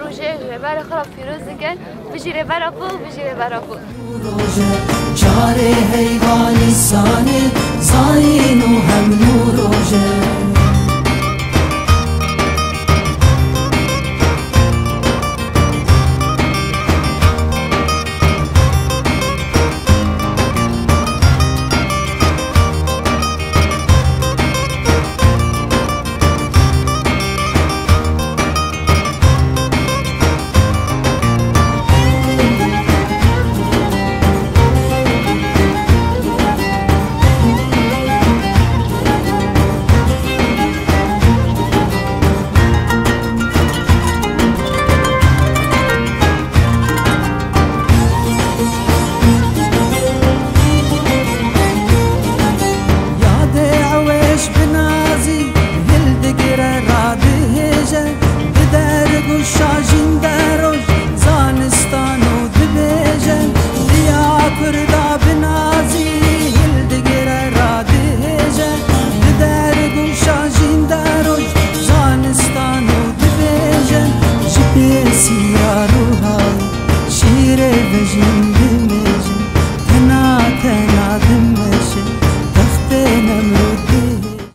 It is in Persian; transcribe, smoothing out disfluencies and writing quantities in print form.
روژه ربر خراب فیروز دکن بجی ربر بول بجی ربر بول چاره حیوانی سانه زاین و هم نوروژه شاجین دروش زانستان و دبیجن دیا کردا بنازی هل دگر را دهجن درگو شاجین دروش زانستان و دبیجن جبه سیارو های شیر وجین